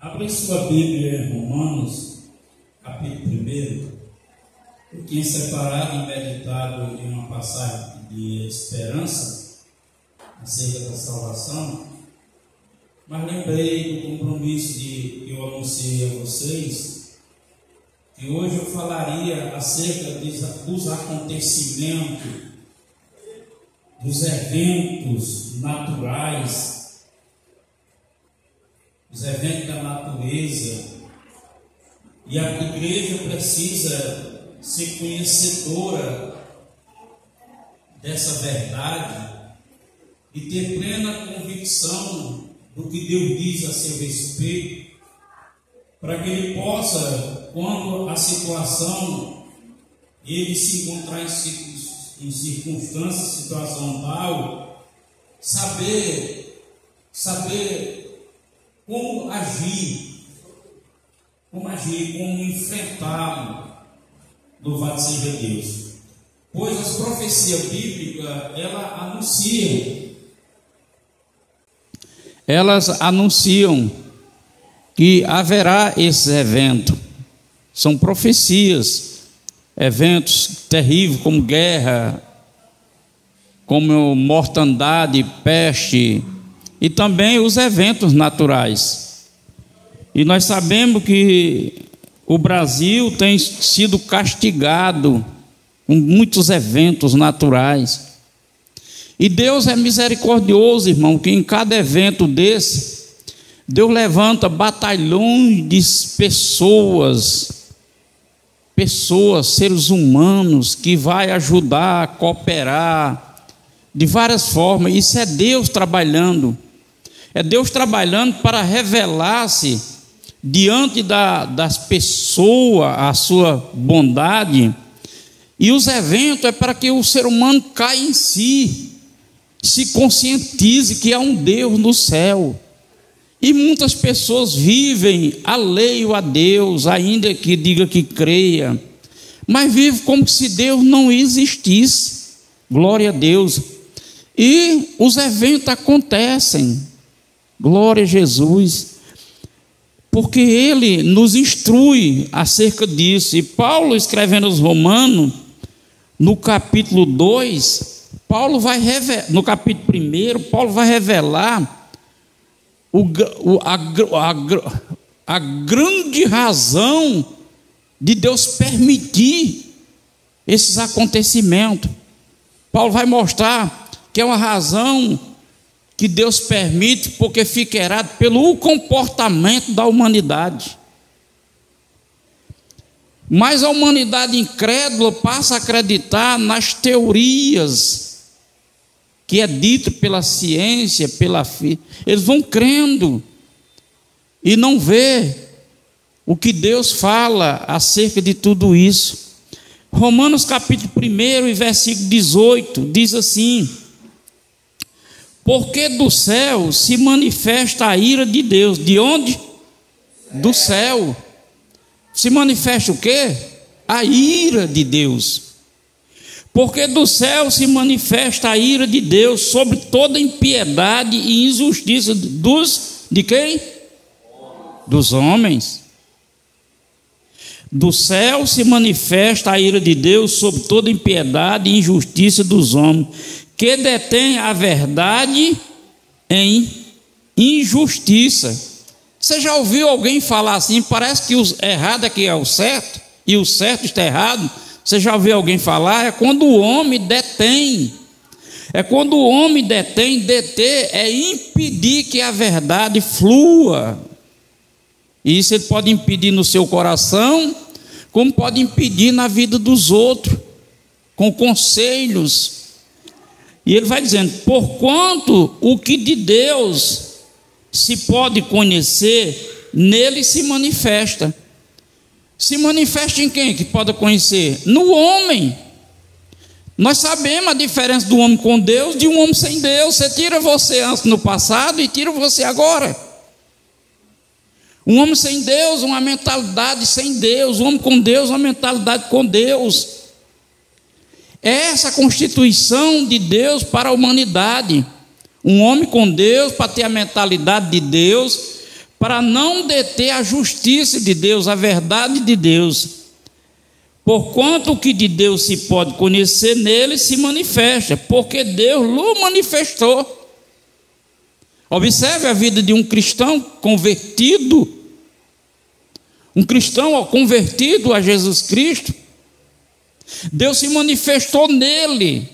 Abra sua Bíblia em Romanos, capítulo 1. Eu tinha separado e meditado em uma passagem de esperança acerca da salvação, mas lembrei do compromisso que eu anunciei a vocês, que hoje eu falaria acerca dos acontecimentos, dos eventos naturais, os eventos da natureza, e a igreja precisa ser conhecedora dessa verdade e ter plena convicção do que Deus diz a seu respeito, para que ele possa, quando a situação, ele se encontrar em circunstância, situação tal, saber como agir, como enfrentá-lo. Louvado seja Deus. Pois as profecias bíblicas, elas anunciam que haverá esse evento. São profecias, eventos terríveis como guerra, como mortandade, peste, e também os eventos naturais. E nós sabemos que o Brasil tem sido castigado com muitos eventos naturais. E Deus é misericordioso, irmão, que em cada evento desse, Deus levanta batalhões de pessoas, seres humanos, que vai ajudar, cooperar, de várias formas. Isso é Deus trabalhando. É Deus trabalhando para revelar-se diante das pessoas a sua bondade. E os eventos é para que o ser humano caia em si, se conscientize que há um Deus no céu. E muitas pessoas vivem alheio a Deus, ainda que diga que creia, mas vive como se Deus não existisse. Glória a Deus. E os eventos acontecem. Glória a Jesus, porque Ele nos instrui acerca disso. E Paulo, escrevendo aos Romanos, no capítulo 2, no capítulo 1, Paulo vai revelar a grande razão de Deus permitir esses acontecimentos. Paulo vai mostrar que é uma razão que Deus permite, porque fica errado pelo comportamento da humanidade. Mas a humanidade incrédula passa a acreditar nas teorias que é dito pela ciência, pela fé. Eles vão crendo e não vê o que Deus fala acerca de tudo isso. Romanos capítulo 1 e versículo 18 diz assim: porque do céu se manifesta a ira de Deus. De onde? Do céu. Se manifesta o quê? A ira de Deus. Porque do céu se manifesta a ira de Deus sobre toda impiedade e injustiça de quem? Dos homens. Do céu se manifesta a ira de Deus sobre toda impiedade e injustiça dos homens, que detém a verdade em injustiça. Você já ouviu alguém falar assim? Parece que o errado é que é o certo, e o certo está errado. Você já ouviu alguém falar? É quando o homem detém. É quando o homem detém. Deter é impedir que a verdade flua. E isso ele pode impedir no seu coração, como pode impedir na vida dos outros, com conselhos. E ele vai dizendo: porquanto o que de Deus se pode conhecer, nele se manifesta. Se manifesta em quem que pode conhecer? No homem. Nós sabemos a diferença do homem com Deus de um homem sem Deus. Você tira você antes no passado e tira você agora. Um homem sem Deus, uma mentalidade sem Deus. Um homem com Deus, uma mentalidade com Deus. É essa a constituição de Deus para a humanidade. Um homem com Deus, para ter a mentalidade de Deus, para não deter a justiça de Deus, a verdade de Deus. Porquanto o que de Deus se pode conhecer nele se manifesta, porque Deus o manifestou. Observe a vida de um cristão convertido, um cristão convertido a Jesus Cristo. Deus se manifestou nele,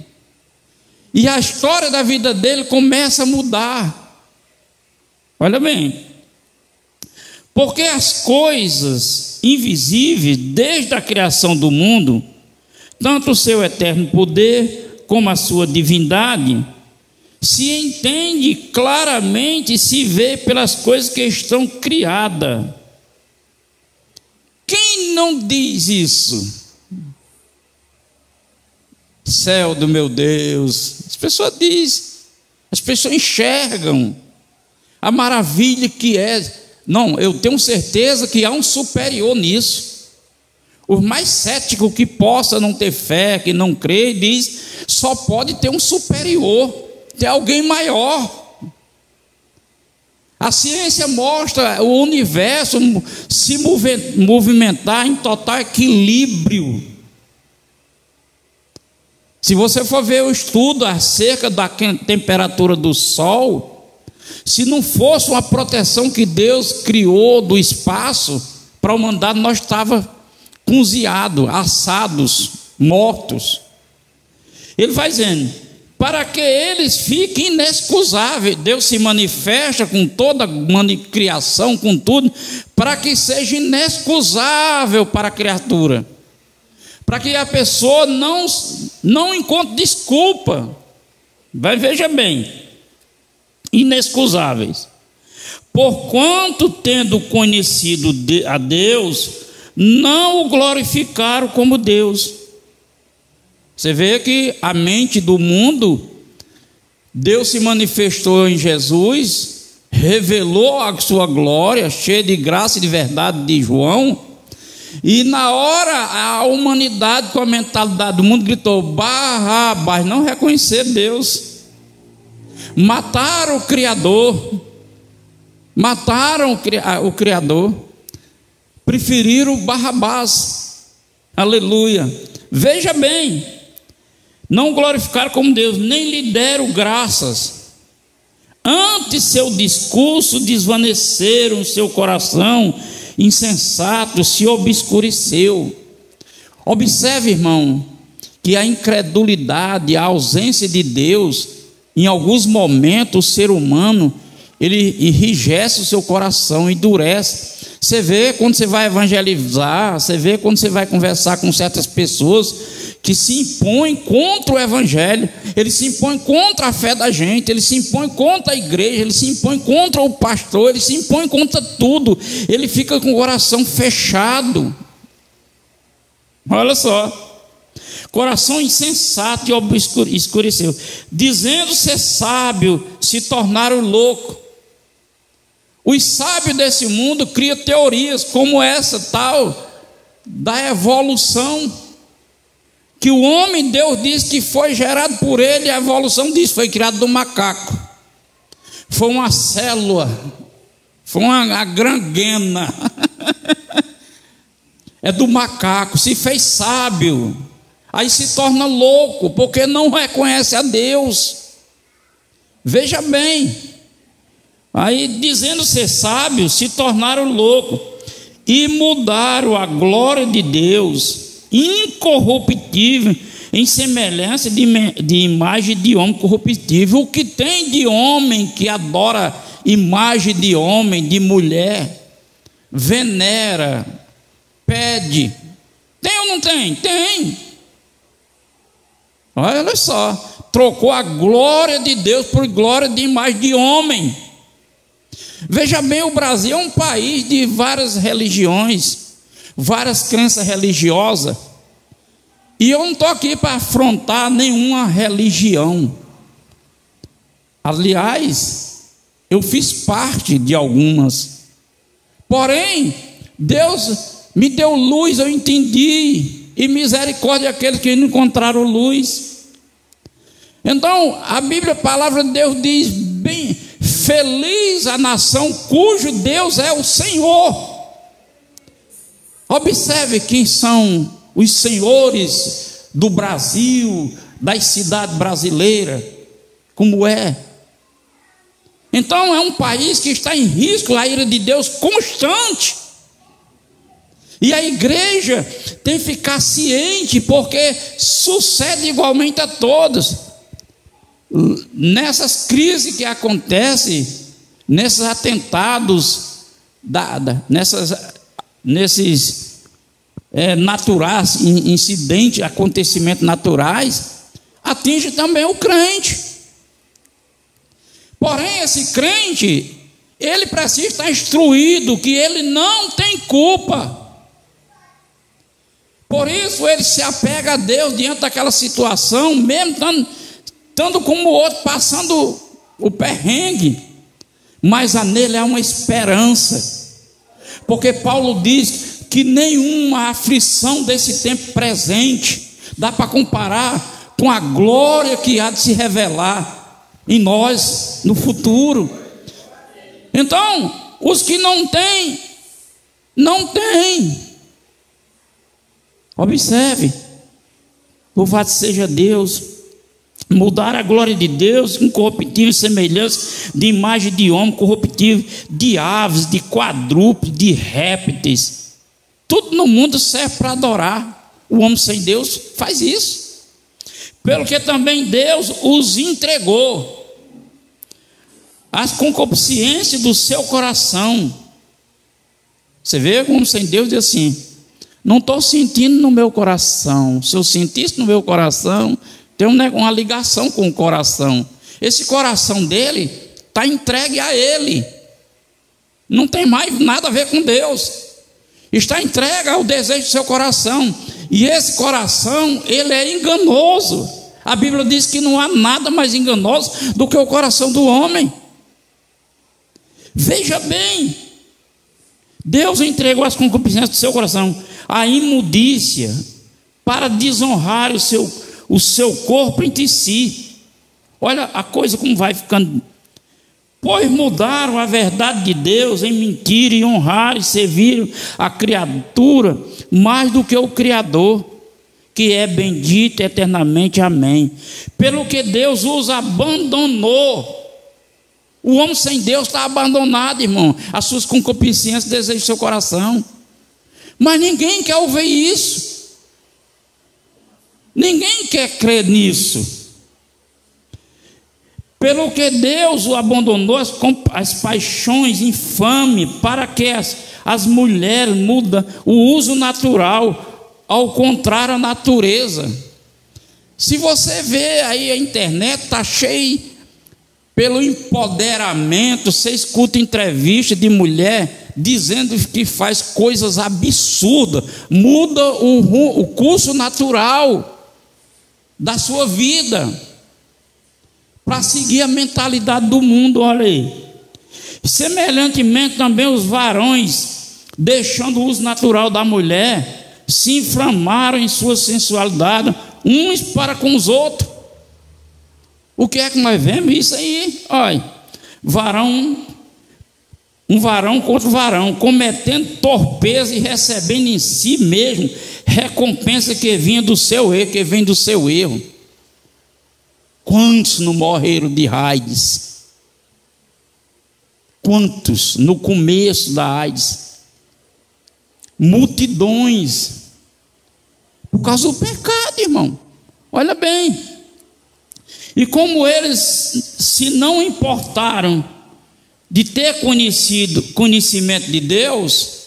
e a história da vida dele começa a mudar. Olha bem, porque as coisas invisíveis, desde a criação do mundo, tanto o seu eterno poder como a sua divindade, se entende claramente e se vê pelas coisas que estão criadas. Quem não diz isso? Céu do meu Deus. As pessoas dizem, as pessoas enxergam a maravilha que é. Não, eu tenho certeza que há um superior nisso. O mais cético que possa não ter fé, que não crê, diz, só pode ter um superior, ter alguém maior. A ciência mostra o universo se movimentar em total equilíbrio. Se você for ver o estudo acerca da temperatura do Sol, se não fosse uma proteção que Deus criou do espaço para a humanidade, nós estávamos cozinhados, assados, mortos. Ele vai dizendo, para que eles fiquem inexcusáveis. Deus se manifesta com toda a criação, com tudo, para que seja inexcusável para a criatura, para que a pessoa não encontre desculpa. Veja bem, inexcusáveis. Porquanto, tendo conhecido a Deus, não o glorificaram como Deus. Você vê que a mente do mundo, Deus se manifestou em Jesus, revelou a sua glória, cheia de graça e de verdade de João, e na hora a humanidade com a mentalidade do mundo gritou, Barrabás, não reconhecer Deus. Mataram o Criador, mataram o Criador, preferiram Barrabás. Aleluia. Veja bem, não glorificaram como Deus, nem lhe deram graças. Antes seu discurso desvaneceram, seu coração insensato se obscureceu. Observe, irmão, que a incredulidade, a ausência de Deus, em alguns momentos o ser humano, ele enrijece o seu coração, endurece. Você vê quando você vai evangelizar, você vê quando você vai conversar com certas pessoas que se impõem contra o evangelho, eles se impõem contra a fé da gente, eles se impõem contra a igreja, eles se impõem contra o pastor, eles se impõem contra tudo. Ele fica com o coração fechado. Olha só, coração insensato e escureceu, dizendo ser sábio, se tornaram louco. Os sábios desse mundo criam teorias como essa tal da evolução, que o homem, Deus diz que foi gerado por ele, a evolução diz, foi criado do macaco, foi uma célula, foi uma granguena, é do macaco, se fez sábio, aí se torna louco, porque não reconhece a Deus. Veja bem, aí dizendo ser sábio, se tornaram loucos, e mudaram a glória de Deus, incorruptível, em semelhança de imagem de homem corruptível. O que tem de homem que adora imagem de homem, de mulher, venera, pede, tem ou não tem? Tem. Olha só, trocou a glória de Deus por glória de imagem de homem. Veja bem, o Brasil é um país de várias religiões, várias crenças religiosas, e eu não estou aqui para afrontar nenhuma religião. Aliás, eu fiz parte de algumas, porém Deus me deu luz, eu entendi, e misericórdia àqueles que não encontraram luz. Então a Bíblia, a palavra de Deus diz bem, Feliz a nação cujo Deus é o Senhor. Observe quem são os senhores do Brasil, das cidades brasileiras, como é. Então é um país que está em risco, a ira de Deus constante. E a igreja tem que ficar ciente, porque sucede igualmente a todos. Nessas crises que acontecem, nesses atentados, nesses naturais, incidentes, acontecimentos naturais, atinge também o crente. Porém, esse crente, ele precisa estar instruído que ele não tem culpa. Por isso ele se apega a Deus diante daquela situação, mesmo estando como o outro, passando o perrengue, mas nele há uma esperança, porque Paulo diz que nenhuma aflição desse tempo presente dá para comparar com a glória que há de se revelar em nós no futuro. Então, os que não têm, não têm. Observe, louvado seja Deus. Mudar a glória de Deus, incorruptível semelhança de imagem de homem, corruptível de aves, de quadrúpedes, de répteis. Tudo no mundo serve para adorar. O homem sem Deus faz isso. Pelo que também Deus os entregou às concupiscências do seu coração. Você vê como sem Deus diz assim: não estou sentindo no meu coração. Se eu sentisse no meu coração, tem uma ligação com o coração. Esse coração dele está entregue a ele. Não tem mais nada a ver com Deus. Está entregue ao desejo do seu coração. E esse coração, ele é enganoso. A Bíblia diz que não há nada mais enganoso do que o coração do homem. Veja bem, Deus entregou as concupiscências do seu coração, a imundícia, para desonrar o seu corpo entre si. Olha a coisa como vai ficando. Pois mudaram a verdade de Deus em mentira e honraram e serviram a criatura mais do que o Criador, que é bendito eternamente. Amém. Pelo que Deus os abandonou. O homem sem Deus está abandonado, irmão. As suas concupiscências, desejos do seu coração. Mas ninguém quer ouvir isso. Ninguém quer crer nisso. Pelo que Deus o abandonou as paixões infames, para que as mulheres mudem o uso natural, ao contrário à natureza. Se você vê aí a internet, está cheio. Pelo empoderamento, você escuta entrevista de mulher dizendo que faz coisas absurdas, muda o curso natural da sua vida para seguir a mentalidade do mundo. Olha aí. Semelhantemente também os varões, deixando o uso natural da mulher, se inflamaram em sua sensualidade uns para com os outros. O que é que nós vemos? Isso aí, olha, um varão contra o varão, cometendo torpeza e recebendo em si mesmo recompensa que vinha do seu erro, que vem do seu erro. Quantos não morreram de AIDS? Quantos no começo da AIDS? Multidões, por causa do pecado, irmão. Olha bem. E como eles se não importaram de ter conhecimento de Deus,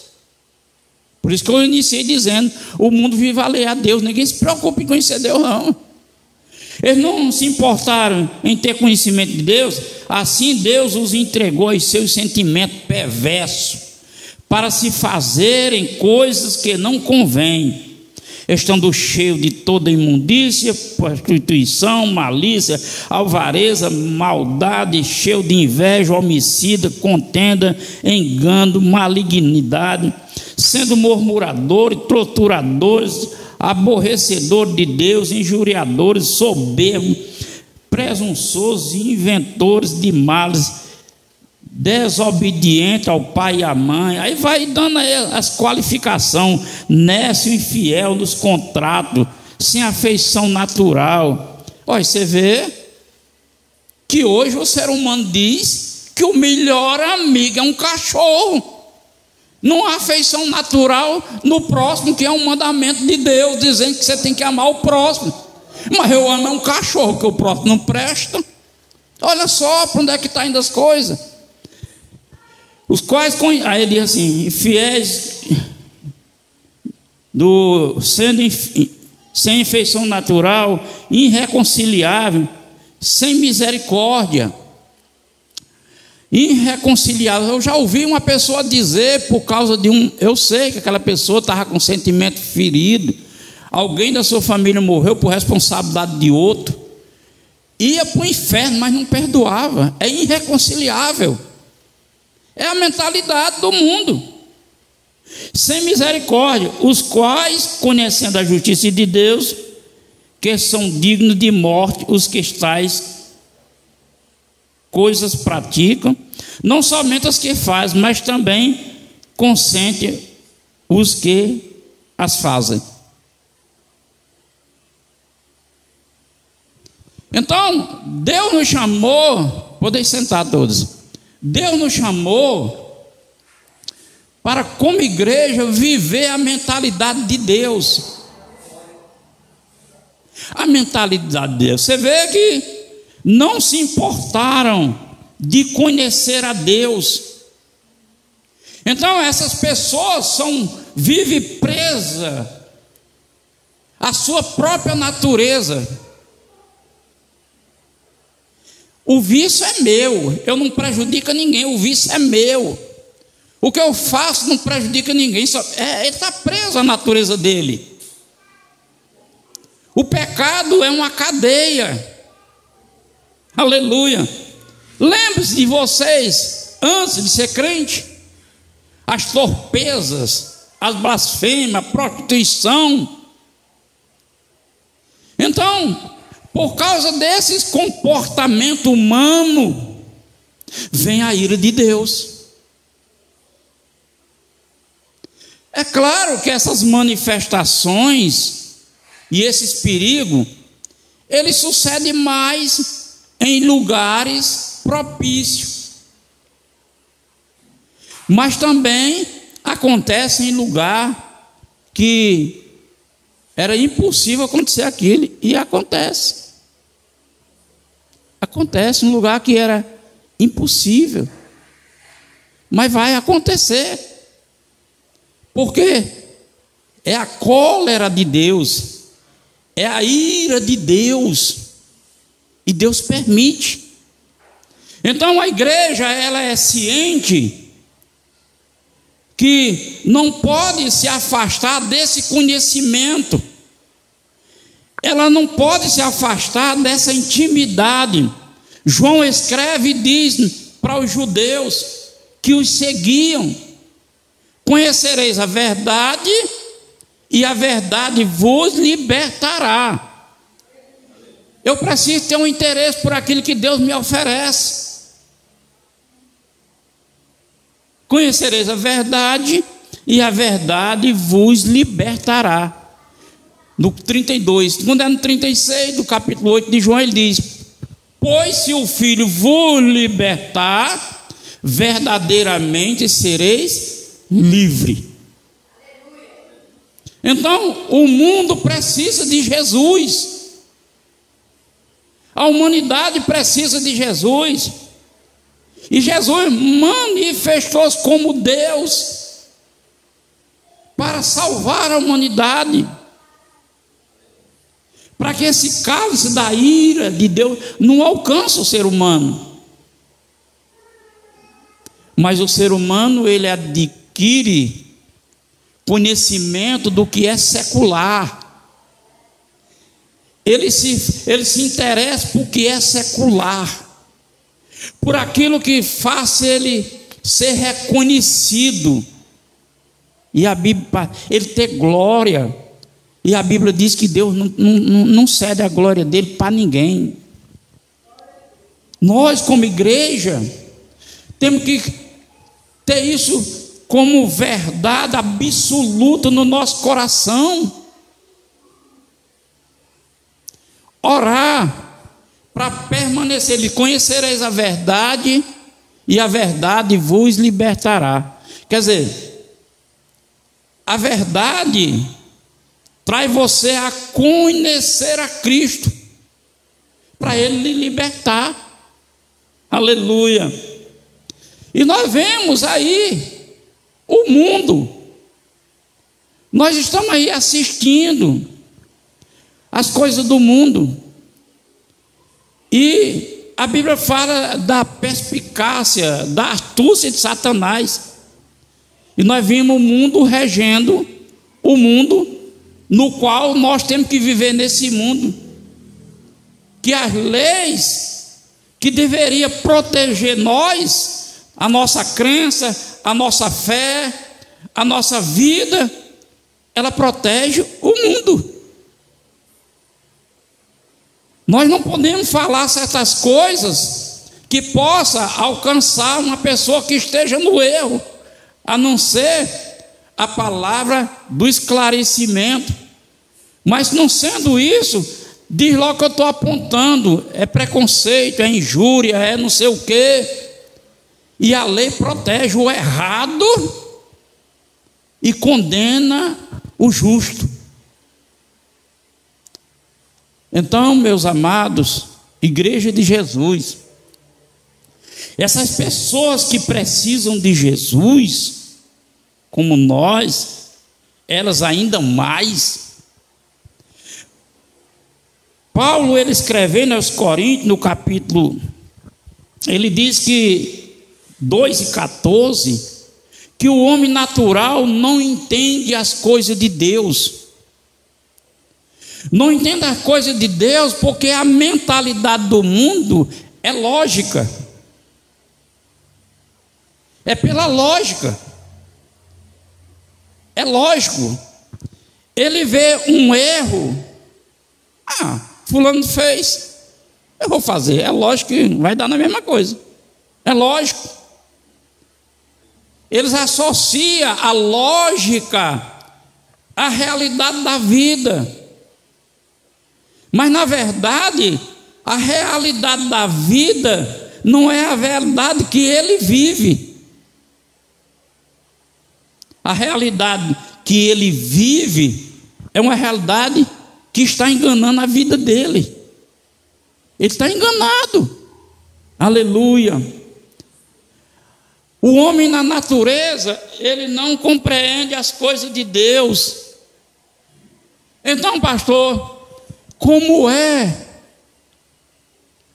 por isso que eu iniciei dizendo, o mundo vive alheio a Deus, ninguém se preocupa em conhecer Deus não. Eles não se importaram em ter conhecimento de Deus, assim Deus os entregou aos seus sentimentos perversos, para se fazerem coisas que não convêm, estando cheio de toda imundícia, prostituição, malícia, alvareza, maldade, cheio de inveja, homicida, contenda, engano, malignidade, sendo murmuradores, torturadores, aborrecedores de Deus, injuriadores, soberbos, presunçosos, inventores de males, desobediente ao pai e à mãe. Aí vai dando aí as qualificações, nécio, infiel nos contratos, sem afeição natural. Olha, você vê que hoje o ser humano diz que o melhor amigo é um cachorro. Não há afeição natural no próximo, que é um mandamento de Deus, dizendo que você tem que amar o próximo. Mas eu amo um cachorro, que o próximo não presta. Olha só para onde é que está indo as coisas. Os quais, aí ele diz assim, fiéis, sem afeição natural, irreconciliável, sem misericórdia. Irreconciliável. Eu já ouvi uma pessoa dizer, por causa de eu sei que aquela pessoa estava com sentimento ferido, alguém da sua família morreu por responsabilidade de outro, ia para o inferno, mas não perdoava. É irreconciliável. É a mentalidade do mundo. Sem misericórdia, os quais, conhecendo a justiça de Deus, que são dignos de morte, os que tais coisas praticam, não somente as que fazem, mas também consentem os que as fazem. Então, Deus nos chamou, podem sentar todos, Deus nos chamou para, como igreja, viver a mentalidade de Deus. A mentalidade de Deus. Você vê que não se importaram de conhecer a Deus. Então essas pessoas vivem presas à sua própria natureza. O vício é meu, eu não prejudico ninguém, o vício é meu. O que eu faço não prejudica ninguém, ele está preso à natureza dele. O pecado é uma cadeia. Aleluia. Lembre-se de vocês, antes de ser crente, as torpezas, as blasfêmias, a prostituição. Então, por causa desses comportamento humano, vem a ira de Deus. É claro que essas manifestações e esses perigos, eles sucedem mais em lugares propícios, mas também acontece em lugar que era impossível acontecer aquilo, e acontece em lugar que era impossível, mas vai acontecer, porque é a cólera de Deus, é a ira de Deus, e Deus permite. Então a igreja, ela é ciente que não pode se afastar desse conhecimento, ela não pode se afastar dessa intimidade. João escreve e diz para os judeus que os seguiam: conhecereis a verdade, e a verdade vos libertará. Eu preciso ter um interesse por aquilo que Deus me oferece. Conhecereis a verdade, e a verdade vos libertará. No 32, quando é no 36 do capítulo 8 de João, ele diz: pois se o Filho vos libertar, verdadeiramente sereis livres. Então, o mundo precisa de Jesus. A humanidade precisa de Jesus. E Jesus manifestou-se como Deus para salvar a humanidade, para que esse cálice da ira de Deus não alcance o ser humano. Mas o ser humano, ele adquire conhecimento do que é secular. Ele se interessa por que é secular, por aquilo que faz ele ser reconhecido, e a Bíblia, ele ter glória. E a Bíblia diz que Deus não cede a glória dele para ninguém. Nós, como igreja, Temos que ter isso como verdade absoluta no nosso coração. Orar para permanecer. E conhecereis a verdade, e a verdade vos libertará. Quer dizer, a verdade traz você a conhecer a Cristo, para Ele lhe libertar. Aleluia. E nós vemos aí o mundo. Nós estamos aí assistindo as coisas do mundo. E a Bíblia fala da perspicácia, da astúcia de Satanás. E nós vimos o mundo regendo, o mundo no qual nós temos que viver nesse mundo. Que as leis que deveriam proteger nós, a nossa crença, a nossa fé, a nossa vida, ela protege o mundo. Nós não podemos falar certas coisas que possa alcançar uma pessoa que esteja no erro, a não ser a palavra do esclarecimento. Mas não sendo isso, diz logo que eu estou apontando, é preconceito, é injúria, é não sei o quê. E a lei protege o errado e condena o justo. Então, meus amados, Igreja de Jesus, essas pessoas que precisam de Jesus, como nós, elas ainda mais. Paulo, ele escrevendo aos Coríntios, no capítulo, ele diz que 2:14, que o homem natural não entende as coisas de Deus. Não entende as coisas de Deus porque a mentalidade do mundo é lógica. É pela lógica. É lógico. Ele vê um erro. Fulano fez, eu vou fazer. É lógico que vai dar na mesma coisa. É lógico. Eles associam a lógica à realidade da vida. Mas na verdade, a realidade da vida não é a verdade que ele vive. A realidade que ele vive é uma realidade que está enganando a vida dele. Ele está enganado. Aleluia. O homem na natureza, ele não compreende as coisas de Deus. Então, pastor, como é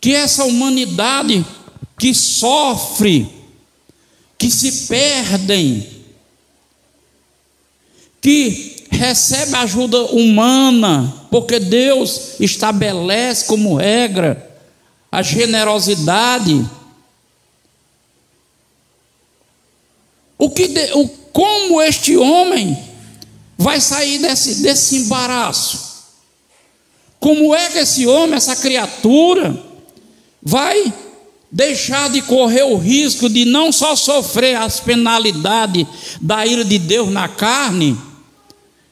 que essa humanidade que sofre, que se perdem, que recebe ajuda humana, porque Deus estabelece como regra a generosidade, como este homem vai sair desse embaraço? Como é que esse homem, essa criatura, vai deixar de correr o risco de não só sofrer as penalidades da ira de Deus na carne,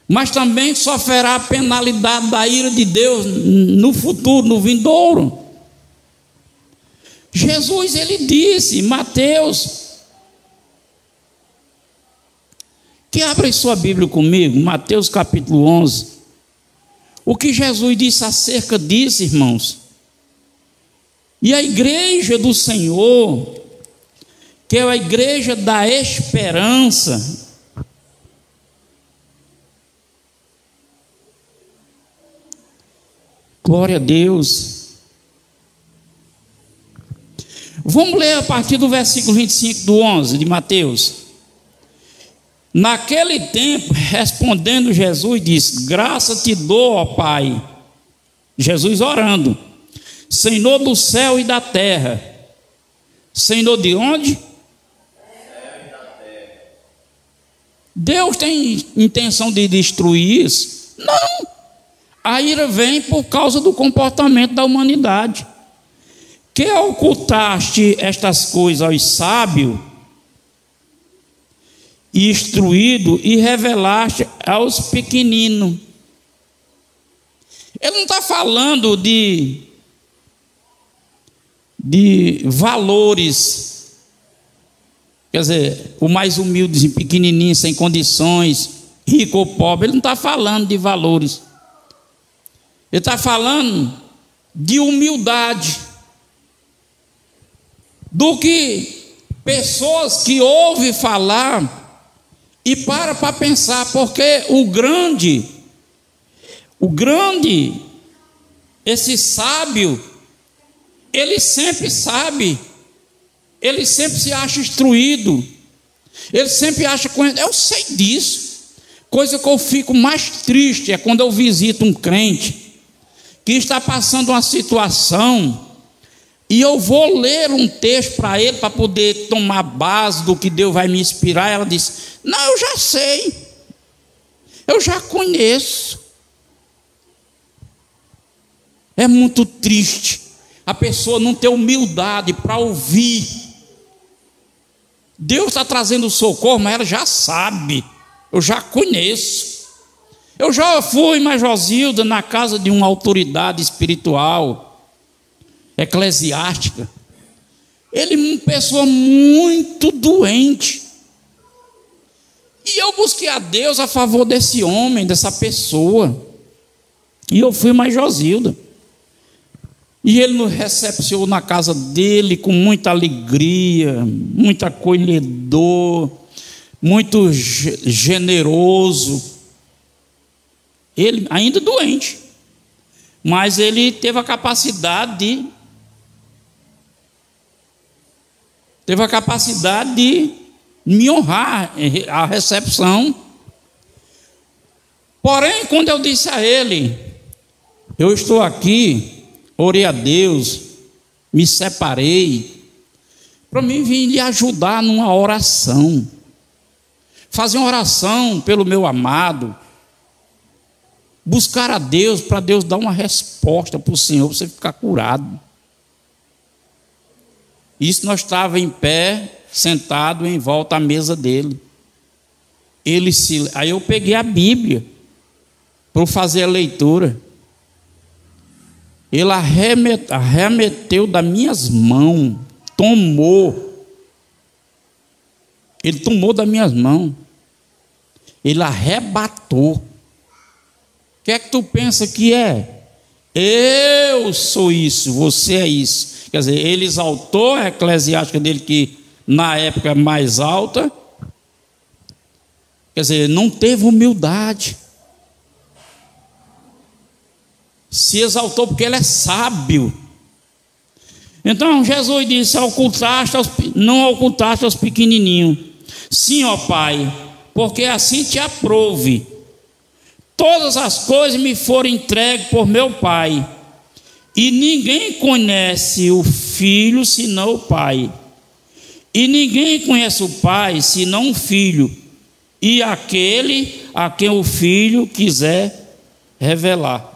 mas também sofrerá a penalidade da ira de Deus no futuro, no vindouro? Jesus, ele disse, Mateus, que abra sua Bíblia comigo, Mateus capítulo 11. O que Jesus disse acerca disso, irmãos? E a igreja do Senhor, que é a igreja da esperança, glória a Deus. Vamos ler a partir do versículo 25 do 11 de Mateus. Naquele tempo, respondendo Jesus, disse: graça te dou, ó Pai. Jesus orando: Senhor do céu e da terra. Senhor de onde? Deus tem intenção de destruir isso? Não. A ira vem por causa do comportamento da humanidade. Que ocultaste estas coisas aos sábios e instruídos e revelaste aos pequeninos. Ele não está falando de valores, quer dizer, o mais humilde, pequenininho, sem condições, rico ou pobre. Ele não está falando de valores. Ele está falando de humildade, do que pessoas que ouvem falar e para pensar, porque o grande, esse sábio, ele sempre sabe, ele sempre se acha instruído, ele sempre acha conhecido. Eu sei disso. Coisa que eu fico mais triste é quando eu visito um crente que está passando uma situação e eu vou ler um texto para ele, para poder tomar base do que Deus vai me inspirar. Ela diz: não, eu já sei, eu já conheço. É muito triste a pessoa não ter humildade para ouvir. Deus está trazendo socorro, mas ela já sabe, eu já conheço. Eu já fui, mas Josilda, na casa de uma autoridade espiritual, eclesiástica. Ele é uma pessoa muito doente. E eu busquei a Deus a favor desse homem, dessa pessoa. E eu fui, mais Josilda. E ele nos recepcionou na casa dele com muita alegria, muito acolhedor, muito generoso. Ele ainda doente, mas ele teve a capacidade de me honrar a recepção. Porém, quando eu disse a ele: eu estou aqui, orei a Deus, me separei, para mim vir lhe ajudar numa oração, fazer uma oração pelo meu amado, buscar a Deus, para Deus dar uma resposta para o Senhor, para você ficar curado. Isso nós estávamos em pé, sentado em volta à mesa dele. Aí eu peguei a Bíblia para fazer a leitura. Ele arremeteu das minhas mãos, ele tomou das minhas mãos, ele arrebatou. O que é que tu pensa que é? Eu sou isso, você é isso. Quer dizer, ele exaltou a eclesiástica dele, que na época é mais alta. Quer dizer, não teve humildade. Se exaltou porque ele é sábio. Então Jesus disse: não ocultaste aos pequenininhos. Sim, ó Pai, porque assim te aprouve. Todas as coisas me foram entregues por meu Pai, e ninguém conhece o Filho senão o Pai, e ninguém conhece o Pai senão o Filho, e aquele a quem o Filho quiser revelar.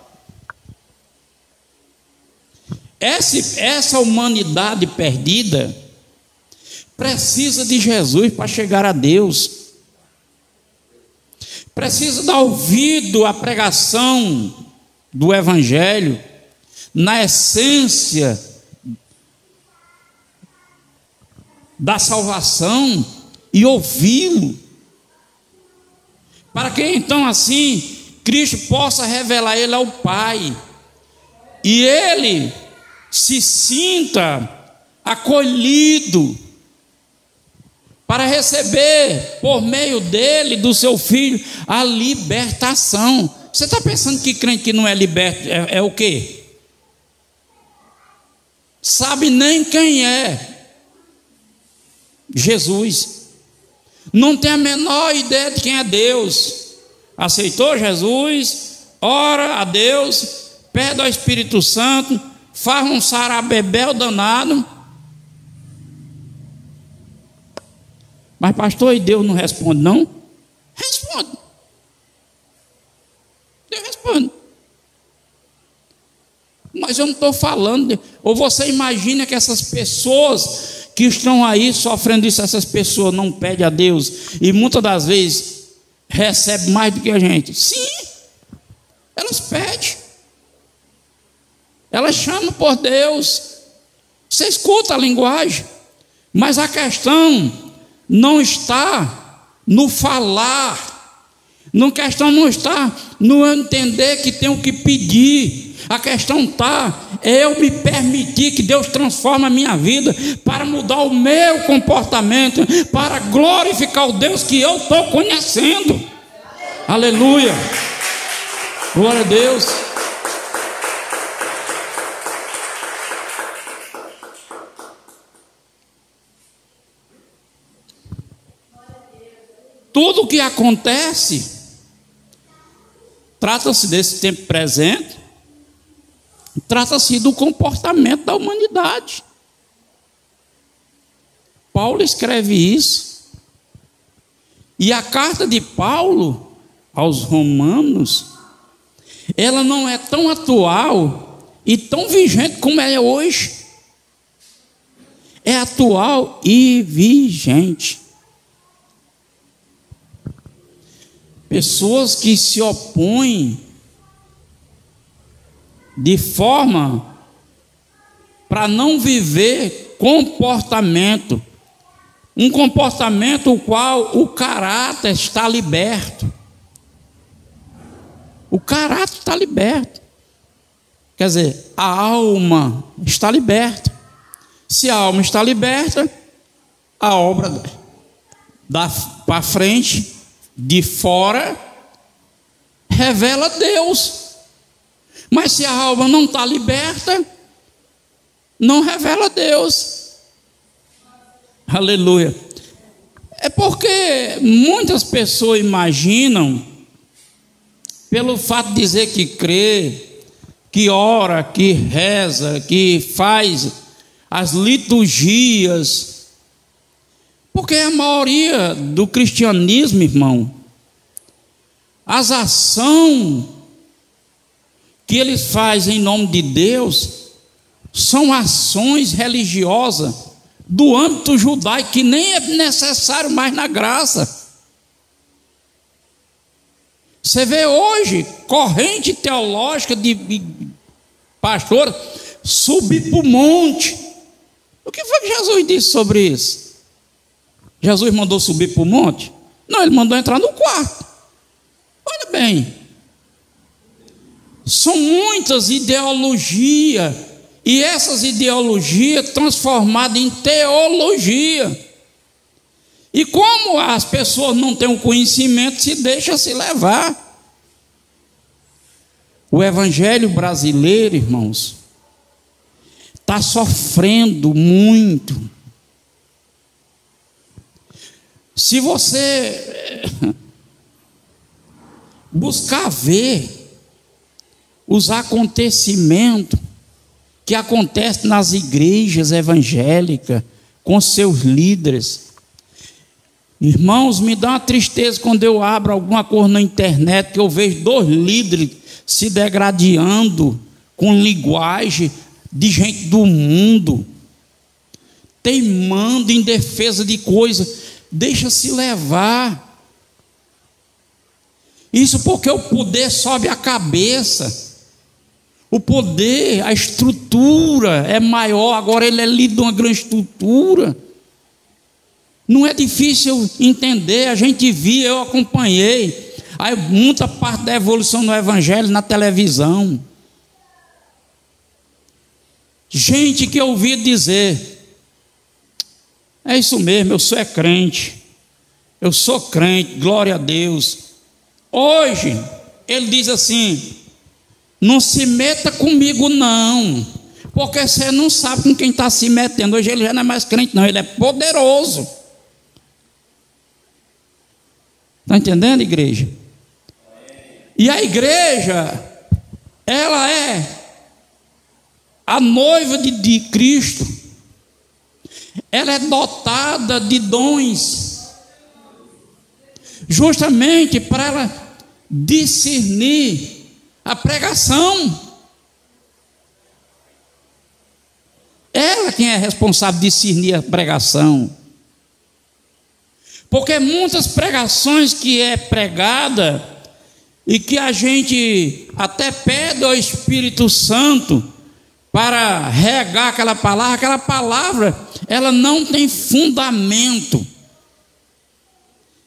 Essa humanidade perdida precisa de Jesus para chegar a Deus. Precisa dar ouvido à pregação do Evangelho, na essência da salvação, e ouvi-lo, para que então assim Cristo possa revelar ele ao Pai, e ele se sinta acolhido, para receber por meio dele, do seu filho, a libertação. Você está pensando que crente que não é liberto é o quê? Sabe nem quem é Jesus, não tem a menor ideia de quem é Deus. Aceitou Jesus, ora a Deus, pede ao Espírito Santo, faz um sarabebel danado. Mas pastor, e Deus não responde não? Responde. Deus responde. Mas eu não estou falando, ou você imagina que essas pessoas que estão aí sofrendo isso, essas pessoas não pedem a Deus, e muitas das vezes recebem mais do que a gente. Sim, elas pedem, elas chamam por Deus, você escuta a linguagem, mas a questão não está no falar, a questão não está no entender que tenho que pedir, a questão está eu me permitir que Deus transforme a minha vida para mudar o meu comportamento, para glorificar o Deus que eu estou conhecendo. Aleluia, glória a Deus. Tudo o que acontece trata-se desse tempo presente, trata-se do comportamento da humanidade. Paulo escreve isso, e a carta de Paulo aos Romanos, ela não é tão atual e tão vigente como é hoje. É atual e vigente. Pessoas que se opõem de forma para não viver comportamento, um comportamento o qual o caráter está liberto. O caráter está liberto. Quer dizer, a alma está liberta. Se a alma está liberta, a obra dá para frente, de fora, revela Deus. Mas se a alma não está liberta, não revela Deus. Aleluia. É porque muitas pessoas imaginam, pelo fato de dizer que crê, que ora, que reza, que faz as liturgias, porque a maioria do cristianismo, irmão, as ações que eles fazem em nome de Deus são ações religiosas do âmbito judaico, que nem é necessário mais na graça. Você vê hoje corrente teológica de pastor subir para o monte. O que foi que Jesus disse sobre isso? Jesus mandou subir para o monte? Não, ele mandou entrar no quarto. Olha bem, são muitas ideologias, e essas ideologias transformadas em teologia. E como as pessoas não têm o conhecimento, se deixa se levar. O evangelho brasileiro, irmãos, está sofrendo muito. Se você buscar ver os acontecimentos que acontecem nas igrejas evangélicas com seus líderes, irmãos, me dá uma tristeza quando eu abro alguma coisa na internet, que eu vejo 2 líderes se degradando com linguagem de gente do mundo, teimando em defesa de coisas. Deixa-se levar. Isso porque o poder sobe a cabeça. O poder, a estrutura é maior. Agora ele é líder de uma grande estrutura. Não é difícil entender. A gente via, eu acompanhei aí muita parte da evolução do evangelho na televisão. Gente que eu ouvi dizer: é isso mesmo, eu sou crente, eu sou crente, glória a Deus. Hoje, ele diz assim: não se meta comigo não, porque você não sabe com quem está se metendo. Hoje ele já não é mais crente não, ele é poderoso. Está entendendo, igreja? E a igreja, ela é a noiva de Cristo. Ela é dotada de dons, justamente para ela discernir a pregação. Ela quem é responsável de discernir a pregação. Porque muitas pregações que é pregada e que a gente até pede ao Espírito Santo para regar aquela palavra, ela não tem fundamento.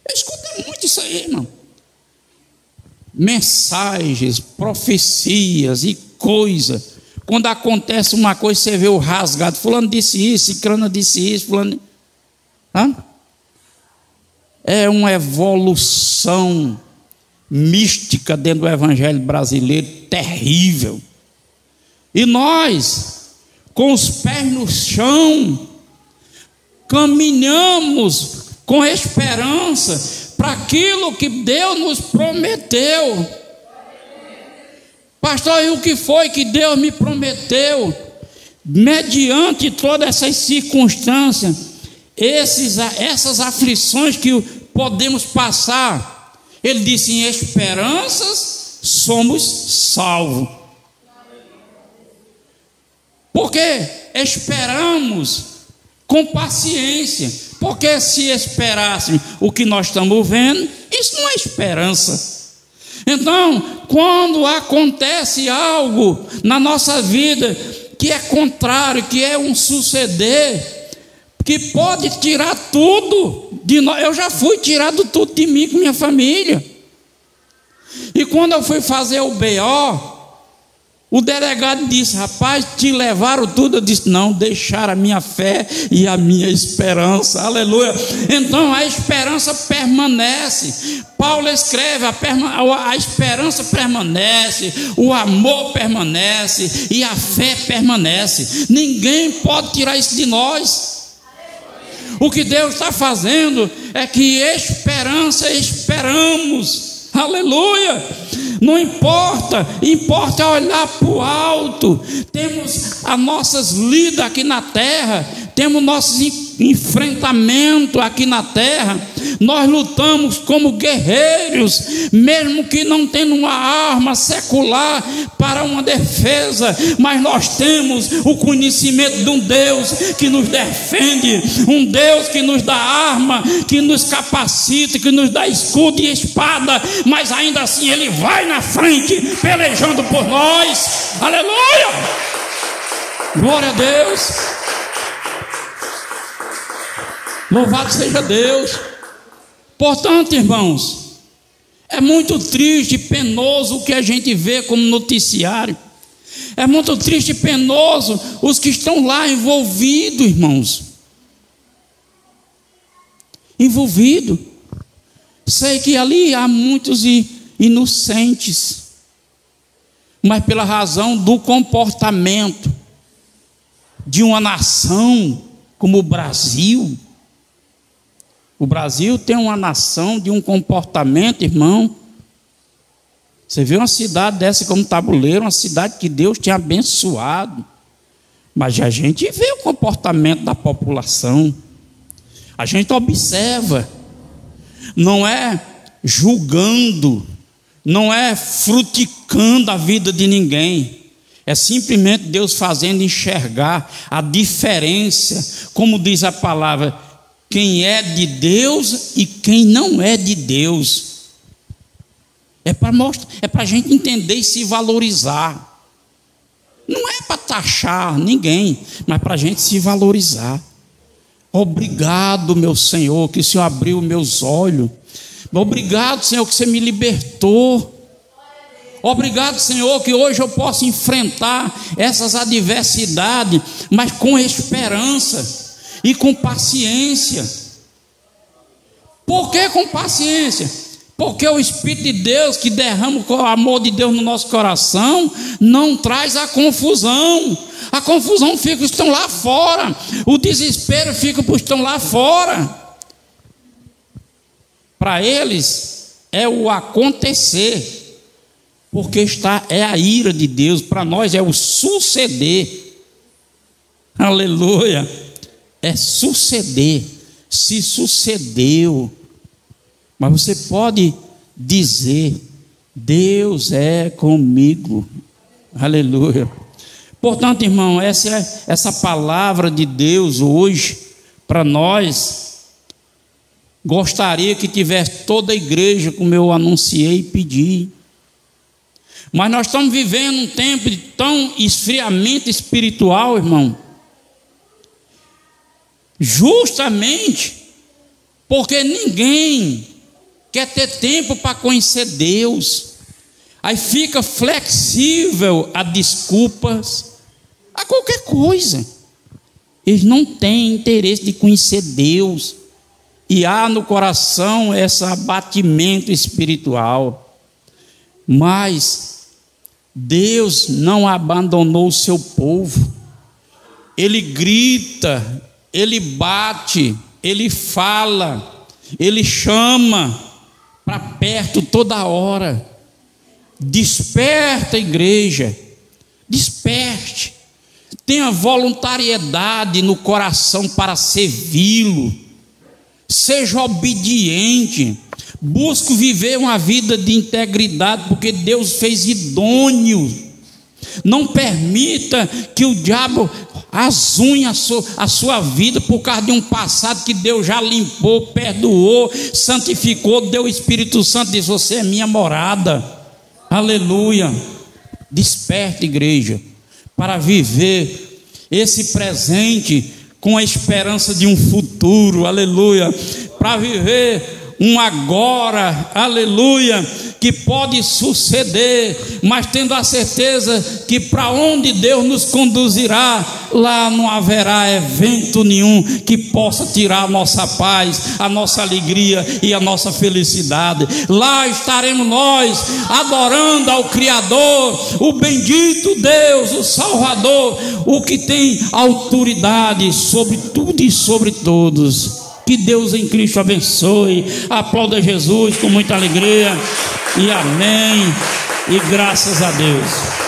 Eu escuto muito isso aí, irmão. Mensagens, profecias e coisa. Quando acontece uma coisa, você vê o rasgado. Fulano disse isso, cicrana disse isso, fulano... É uma evolução mística dentro do evangelho brasileiro, terrível. E nós, com os pés no chão, caminhamos com esperança para aquilo que Deus nos prometeu. Pastor, e o que foi que Deus me prometeu? Mediante todas essas circunstâncias, essas aflições que podemos passar, ele disse: em esperanças somos salvos. Porque esperamos com paciência. Porque se esperássemos o que nós estamos vendo, isso não é esperança. Então, quando acontece algo na nossa vida que é contrário, que é um suceder, que pode tirar tudo de nós. Eu já fui tirado tudo de mim com minha família. E quando eu fui fazer o BO, o delegado disse: rapaz, te levaram tudo. Eu disse: não, deixaram a minha fé e a minha esperança. Aleluia. Então a esperança permanece. Paulo escreve: a esperança permanece, o amor permanece e a fé permanece. Ninguém pode tirar isso de nós. O que Deus está fazendo é que esperança esperamos. Aleluia. Não importa, importa olhar para o alto. Temos as nossas lidas aqui na terra, temos nossos enfrentamentos aqui na terra. Nós lutamos como guerreiros, mesmo que não tendo uma arma secular para uma defesa, mas nós temos o conhecimento de um Deus que nos defende, um Deus que nos dá arma, que nos capacita, que nos dá escudo e espada, mas ainda assim Ele vai na frente, pelejando por nós. Aleluia! Glória a Deus! Louvado seja Deus! Portanto, irmãos, é muito triste e penoso o que a gente vê como noticiário. É muito triste e penoso os que estão lá envolvidos, irmãos. Envolvidos. Sei que ali há muitos inocentes, mas pela razão do comportamento de uma nação como o Brasil. O Brasil tem uma nação de um comportamento, irmão. Você vê uma cidade dessa como Tabuleiro, uma cidade que Deus tinha abençoado. Mas a gente vê o comportamento da população. A gente observa. Não é julgando, não é fruticando a vida de ninguém. É simplesmente Deus fazendo enxergar a diferença, como diz a palavra, quem é de Deus e quem não é de Deus. É para mostrar, é para a gente entender e se valorizar. Não é para taxar ninguém, mas para a gente se valorizar. Obrigado, meu Senhor, que o Senhor abriu meus olhos. Obrigado, Senhor, que você me libertou. Obrigado, Senhor, que hoje eu posso enfrentar essas adversidades, mas com esperança e com paciência. Por que com paciência? Porque o Espírito de Deus que derrama o amor de Deus no nosso coração não traz a confusão. A confusão fica os que estão lá fora. O desespero fica para os que estão lá fora. Para eles é o acontecer, porque é a ira de Deus. Para nós é o suceder. Aleluia. É suceder. Se sucedeu. Mas você pode dizer: Deus é comigo. Aleluia. Portanto, irmão, essa palavra de Deus hoje, para nós, gostaria que tivesse toda a igreja, como eu anunciei e pedi. Mas nós estamos vivendo um tempo de tão esfriamento espiritual, irmão, justamente porque ninguém quer ter tempo para conhecer Deus. Aí fica flexível a desculpas, a qualquer coisa. Eles não têm interesse de conhecer Deus. E há no coração esse abatimento espiritual. Mas Deus não abandonou o seu povo. Ele grita, Ele bate, Ele fala, Ele chama para perto toda hora. Desperta, igreja, desperte, tenha voluntariedade no coração para servi-lo, seja obediente, busque viver uma vida de integridade, porque Deus fez idôneo. Não permita que o diabo azunhe a sua vida por causa de um passado que Deus já limpou, perdoou, santificou, deu o Espírito Santo e disse: você é minha morada. Aleluia. Desperta, igreja, para viver esse presente com a esperança de um futuro. Aleluia. Para viver um agora, aleluia, que pode suceder, mas tendo a certeza que para onde Deus nos conduzirá, lá não haverá evento nenhum que possa tirar a nossa paz, a nossa alegria e a nossa felicidade. Lá estaremos nós adorando ao Criador, o bendito Deus, o Salvador, o que tem autoridade sobre tudo e sobre todos. Que Deus em Cristo abençoe. Aplauda Jesus com muita alegria. E amém. E graças a Deus.